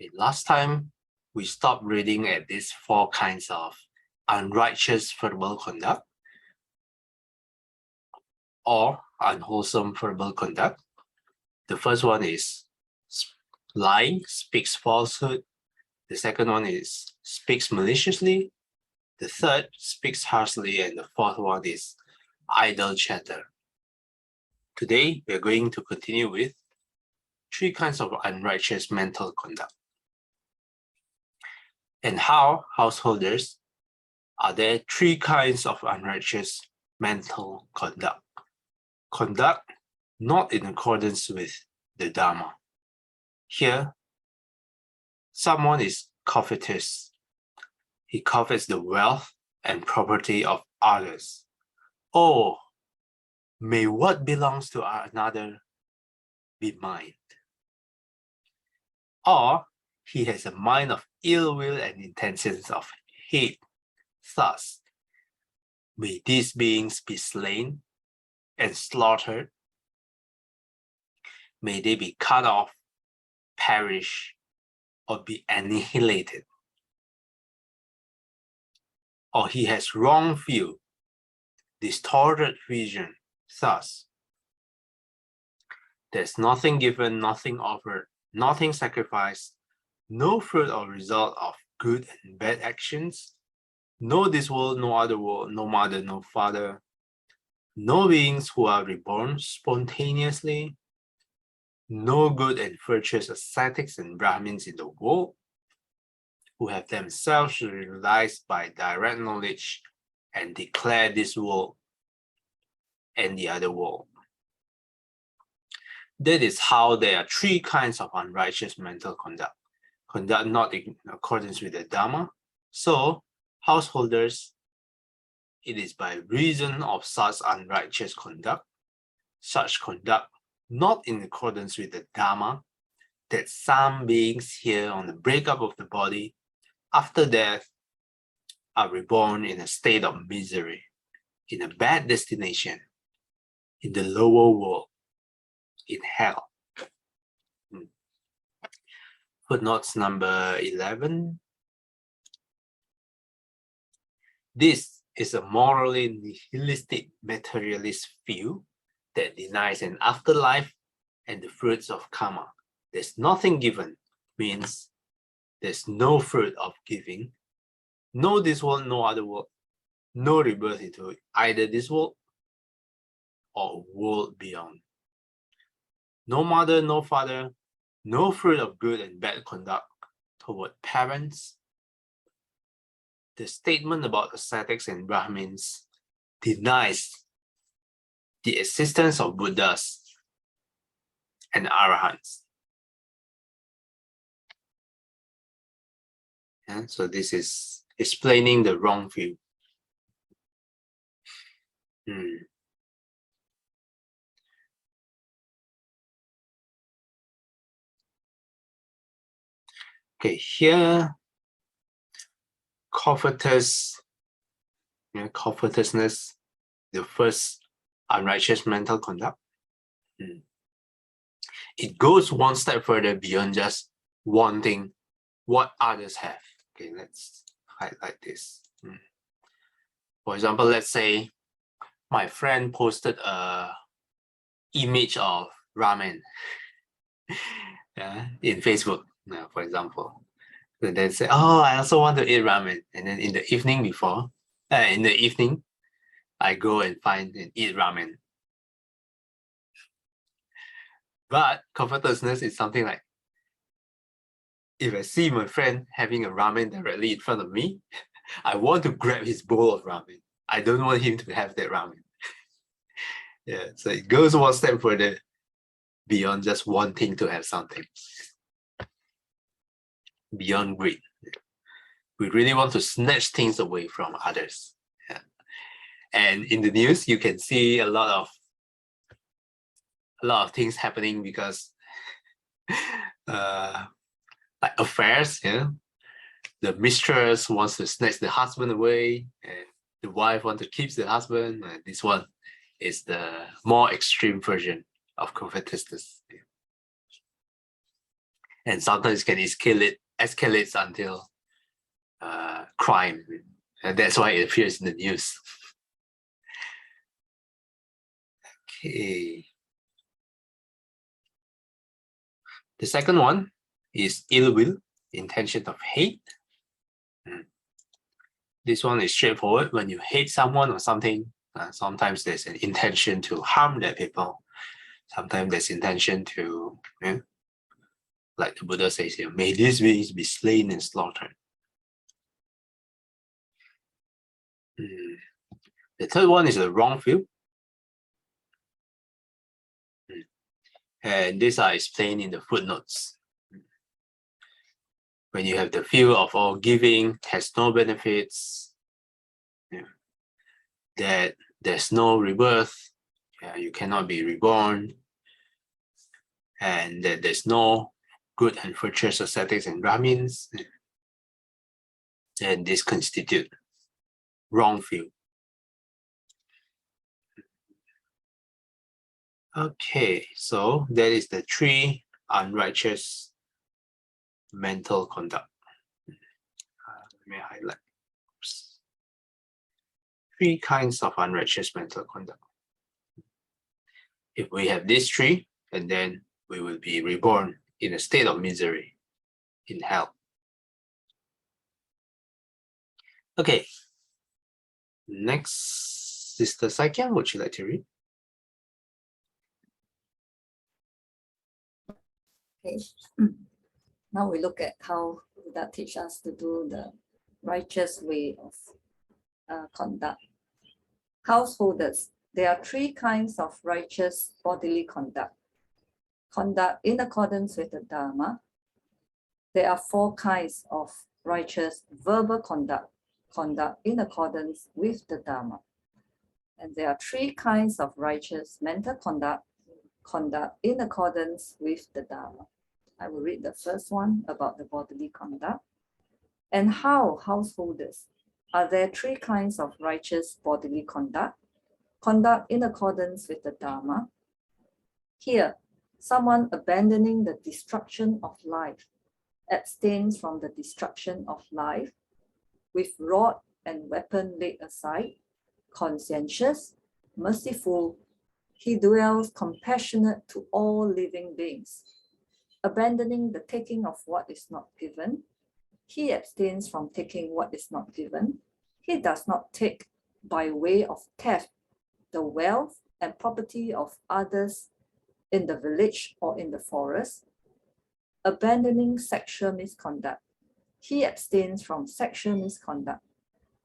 Okay, last time we stopped reading at these 4 kinds of unrighteous verbal conduct or unwholesome verbal conduct. The first one is lying, speaks falsehood. The second one is speaks maliciously. The third, speaks harshly. And the fourth one is idle chatter. Today, we're going to continue with 3 kinds of unrighteous mental conduct. And how, householders, are there 3 kinds of unrighteous mental conduct? Conduct not in accordance with the Dharma. Here, someone is covetous. He covets the wealth and property of others. Oh, may what belongs to another be mine. Or he has a mind of ill will and intentions of hate. Thus, may these beings be slain and slaughtered. May they be cut off, perish, or be annihilated. Or he has wrong view, distorted vision. Thus, there's nothing given, nothing offered, nothing sacrificed, no fruit or result of good and bad actions, no this world, no other world, no mother, no father, no beings who are reborn spontaneously, no good and virtuous ascetics and Brahmins in the world, who have themselves realized by direct knowledge and declare this world and the other world. That is how there are 3 kinds of unrighteous mental conduct. Conduct not in accordance with the Dharma. So, householders, it is by reason of such unrighteous conduct, such conduct not in accordance with the Dharma, that some beings here on the breakup of the body after death are reborn in a state of misery, in a bad destination, in the lower world, in hell. Footnotes number 11. This is a morally nihilistic materialist view that denies an afterlife and the fruits of karma. There's nothing given means there's no fruit of giving, no this world, no other world, no rebirth into either this world or world beyond. No mother, no father, no fruit of good and bad conduct toward parents. The statement about ascetics and Brahmins denies the existence of Buddhas and Arahants. And so this is explaining the wrong view. Okay, here, covetousness, the first unrighteous mental conduct. It goes one step further beyond just wanting what others have. Okay, let's highlight this. For example, let's say my friend posted a image of ramen in Facebook, for example. And then say, oh, I also want to eat ramen. And then in the evening I go and find and eat ramen. But covetousness is something like, if I see my friend having a ramen directly in front of me, I want to grab his bowl of ramen. I don't want him to have that ramen. So it goes one step further beyond just wanting to have something. Beyond greed. We really want to snatch things away from others. And in the news, you can see a lot of things happening because like affairs, the mistress wants to snatch the husband away, and the wife wants to keep the husband. And this one is the more extreme version of covetousness. And sometimes can escalates until crime. And that's why it appears in the news. Okay. The second one is ill will, intention of hate. This one is straightforward. When you hate someone or something, sometimes there's an intention to harm that people. Sometimes there's intention to, like the Buddha says here, may these beings be slain and slaughtered. The third one is the wrong view. And these are explained in the footnotes. When you have the view of all giving has no benefits, that there's no rebirth, you cannot be reborn, and that there's no good and virtuous ascetics and Brahmins, and this constitute wrong view. Okay, so that is the 3 unrighteous mental conduct. Let me highlight. 3 kinds of unrighteous mental conduct. If we have these 3, and then we will be reborn in a state of misery in hell. Okay. Next, Sister Sāleyyaka, would you like to read? Okay. Now we look at how that teaches us to do the righteous way of conduct. Householders, there are 3 kinds of righteous bodily conduct. Conduct in accordance with the Dharma. There are 4 kinds of righteous verbal conduct. Conduct in accordance with the Dharma. And there are 3 kinds of righteous mental conduct. Conduct in accordance with the Dharma. I will read the first one about the bodily conduct. And how, householders, are there 3 kinds of righteous bodily conduct? Conduct in accordance with the Dharma. Here, someone abandoning the destruction of life abstains from the destruction of life, with rod and weapon laid aside, conscientious, merciful, he dwells compassionate to all living beings. Abandoning the taking of what is not given, he abstains from taking what is not given. He does not take by way of theft the wealth and property of others in the village or in the forest. Abandoning sexual misconduct, he abstains from sexual misconduct.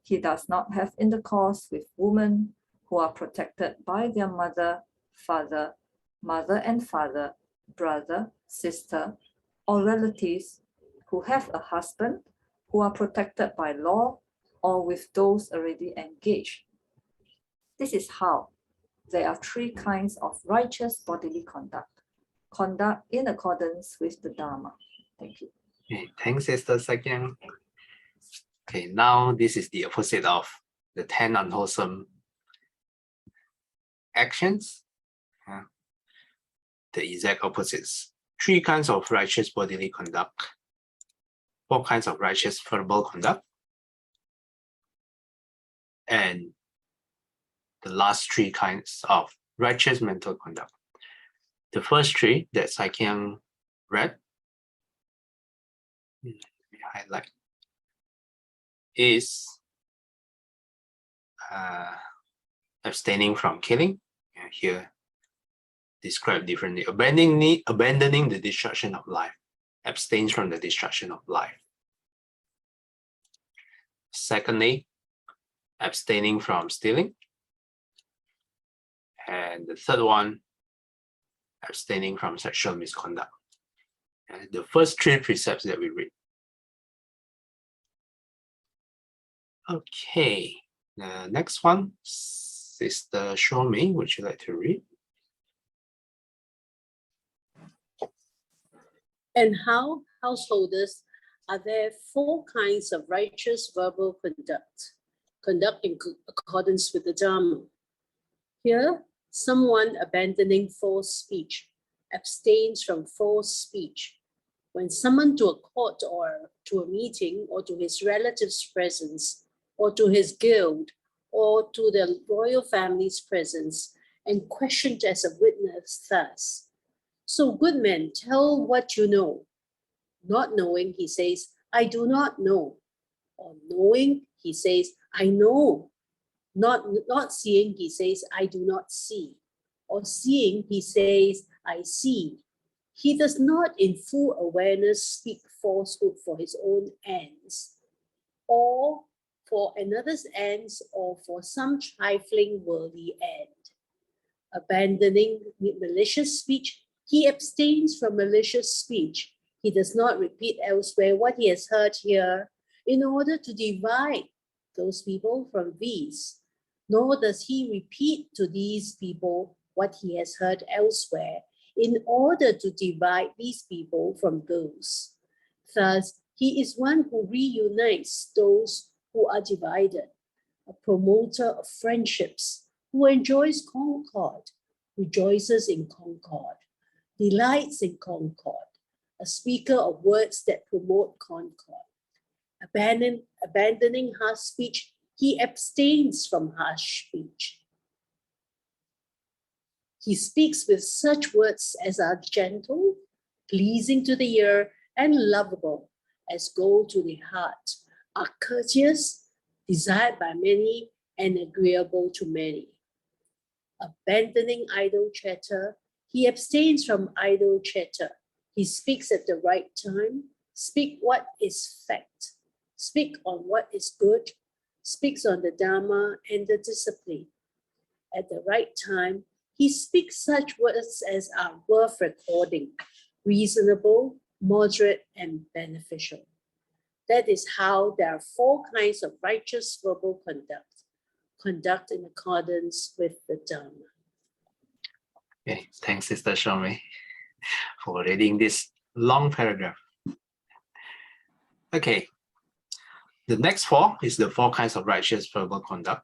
He does not have intercourse with women who are protected by their mother, father, mother and father, brother, sister, or relatives who have a husband, who are protected by law, or with those already engaged. This is how there are 3 kinds of righteous bodily conduct. Conduct in accordance with the Dharma. Thank you. Okay, thanks, Sister Sāleyyaka. Okay, now this is the opposite of the 10 unwholesome actions. The exact opposites. 3 kinds of righteous bodily conduct. 4 kinds of righteous verbal conduct. And the last 3 kinds of righteous mental conduct. The first 3 that Sāleyyaka read, let me highlight, is abstaining from killing. Here described differently. Abandoning the destruction of life. Abstains from the destruction of life. Secondly, abstaining from stealing. And the third one, abstaining from sexual misconduct. And the first 3 precepts that we read. Okay, the next one, Sister Shomi, would you like to read? And how, householders, are there 4 kinds of righteous verbal conduct. Conduct in accordance with the Dharma. Here, someone abandoning false speech abstains from false speech, When summoned to a court or to a meeting or to his relatives' presence or to his guild or to the royal family's presence and questioned as a witness thus. So good men, tell what you know. Not knowing, he says, I do not know. Or knowing, he says, I know. Not seeing, he says, I do not see. Or seeing, he says, I see. He does not in full awareness speak falsehood for his own ends, or for another's ends, or for some trifling worldly end. Abandoning malicious speech, he abstains from malicious speech. He does not repeat elsewhere what he has heard here in order to divide those people from these, nor does he repeat to these people what he has heard elsewhere in order to divide these people from those. Thus, he is one who reunites those who are divided, a promoter of friendships, who enjoys concord, rejoices in concord, delights in concord, a speaker of words that promote concord. Abandoning harsh speech, he abstains from harsh speech. He speaks with such words as are gentle, pleasing to the ear, and lovable, as go to the heart, are courteous, desired by many, and agreeable to many. Abandoning idle chatter, he abstains from idle chatter. He speaks at the right time, speak what is fact, speak on what is good, speaks on the Dharma and the discipline. At the right time, he speaks such words as are worth recording, reasonable, moderate, and beneficial. That is how there are 4 kinds of righteous verbal conduct in accordance with the Dharma. Okay, thanks, Sister Shomei, for reading this long paragraph. Okay, the next 4 is the 4 kinds of righteous verbal conduct.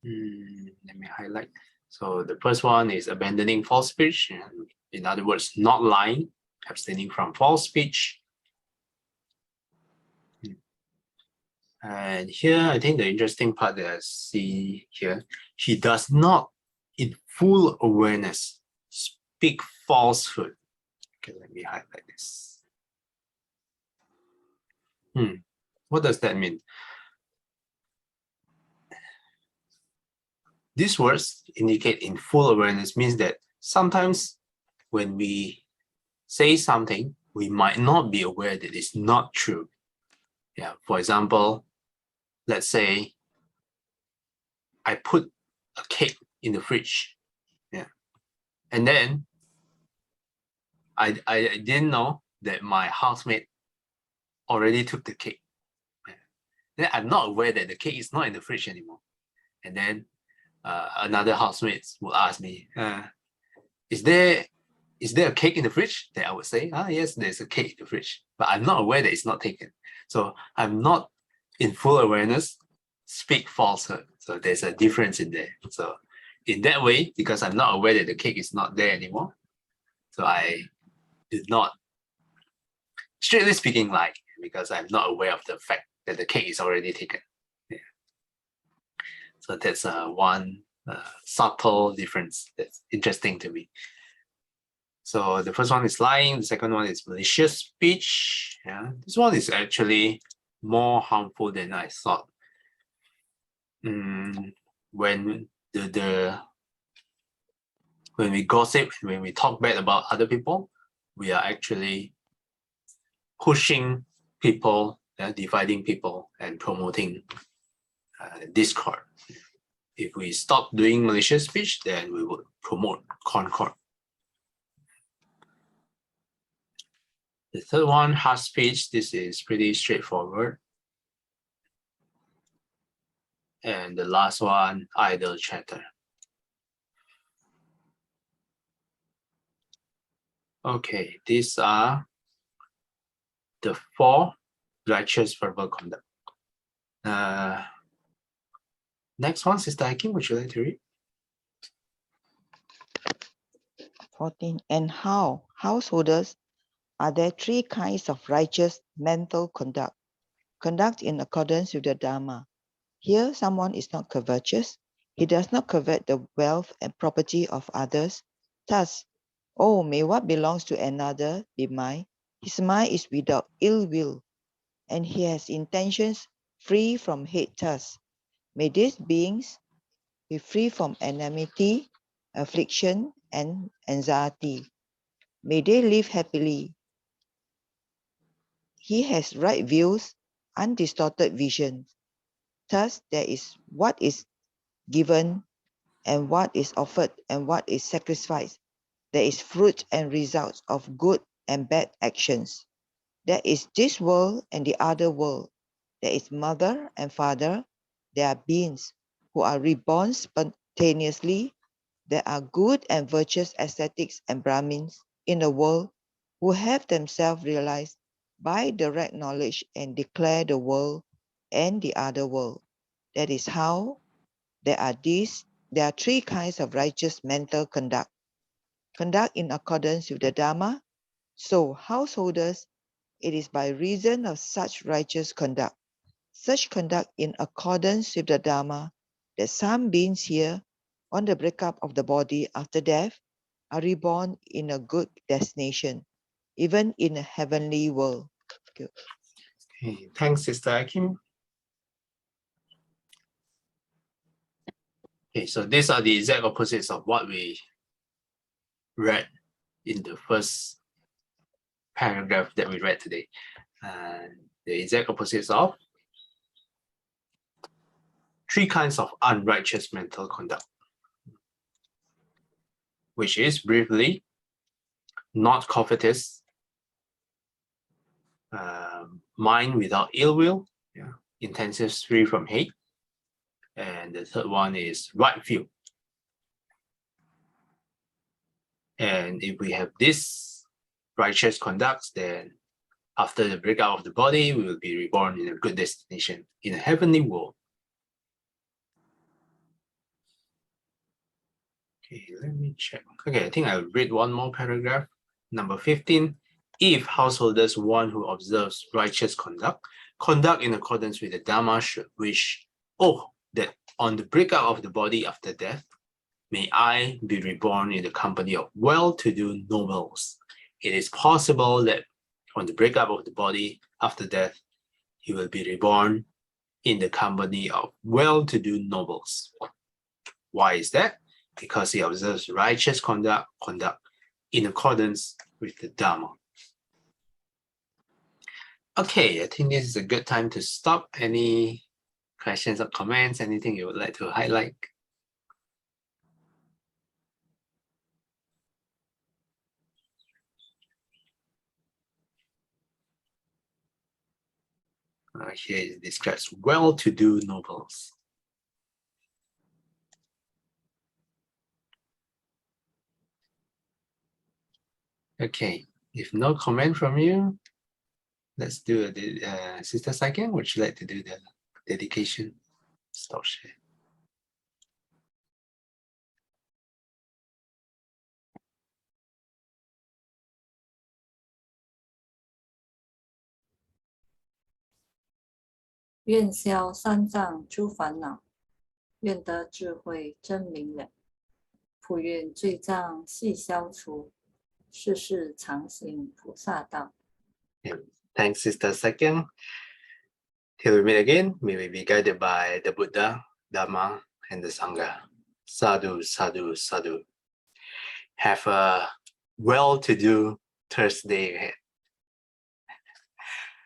Let me highlight. So the first one is abandoning false speech. In other words, not lying, abstaining from false speech. And here, I think the interesting part that I see here, he does not, in full awareness, speak falsehood. Okay, let me highlight this. What does that mean? These words indicate in full awareness means that sometimes when we say something, we might not be aware that it's not true. Yeah, for example, let's say I put a cake in the fridge. Yeah. And then I didn't know that my housemate already took the cake. Yeah. Then I'm not aware that the cake is not in the fridge anymore. And then another housemate will ask me, is there a cake in the fridge? Then I would say, yes, there's a cake in the fridge. But I'm not aware that it's not taken. So I'm not in full awareness, speak falsehood. So there's a difference in there. So in that way, because I'm not aware that the cake is not there anymore, so I did not, strictly speaking, lie, because I'm not aware of the fact that the cake is already taken. Yeah. So that's one subtle difference that's interesting to me. So the first one is lying. The second one is malicious speech. Yeah, this one is actually more harmful than I thought. When when we gossip, when we talk bad about other people, we are actually pushing people, dividing people, and promoting discord. If we stop doing malicious speech, then we would promote concord. The third one, harsh speech. This is pretty straightforward. And the last one, idle chatter. Okay, these are the 4 righteous verbal conduct. Next one, Sister Hakim, would you like to read? 14. And how householders, are there three kinds of righteous mental conduct? Conduct in accordance with the Dharma. Here, someone is not covetous. He does not covet the wealth and property of others. Thus, oh, may what belongs to another be mine. His mind is without ill will, and he has intentions free from hate. Thus, may these beings be free from enmity, affliction, and anxiety. May they live happily. He has right views, undistorted vision. Thus, there is what is given and what is offered and what is sacrificed. There is fruit and results of good and bad actions. There is this world and the other world. There is mother and father. There are beings who are reborn spontaneously. There are good and virtuous ascetics and Brahmins in the world who have themselves realized by direct knowledge and declare the world and the other world. That is how there are three kinds of righteous mental conduct. Conduct in accordance with the Dharma. So householders, it is by reason of such righteous conduct, such conduct in accordance with the Dharma, that some beings here, on the breakup of the body after death, are reborn in a good destination, even in a heavenly world. Thank you. Okay, thanks, Sister Kim. Okay, so these are the exact opposites of what we read in the first paragraph that we read today. The exact opposites of three kinds of unrighteous mental conduct, which is briefly not covetous, mind without ill will, intentions free from hate, and the third one is right view. And if we have this righteous conducts, then after the breakout of the body, we will be reborn in a good destination, in a heavenly world. Okay, let me check. Okay, I think I'll read one more paragraph. Number 15. If householders, one who observes righteous conduct in accordance with the Dhamma should wish, oh, that on the breakout of the body after death, may I be reborn in the company of well-to-do nobles. It is possible that on the breakup of the body after death, he will be reborn in the company of well-to-do nobles. Why is that? Because he observes righteous conduct in accordance with the Dhamma. Okay, I think this is a good time to stop. Any questions or comments? Anything you would like to highlight? Here it describes well-to-do nobles. Okay, if no comment from you, let's do a Sister Sāleyyaka. Would you like to do the dedication? Stop share.愿消三障诸烦恼，愿得智慧真明了。普愿罪障悉消除，世世常行菩萨道。Thanks, Sister Sāleyyaka. Till we meet again, may we be guided by the Buddha, Dhamma, and the Sangha. Sadhu, sadhu, sadhu. Have a well-to-do Thursday ahead.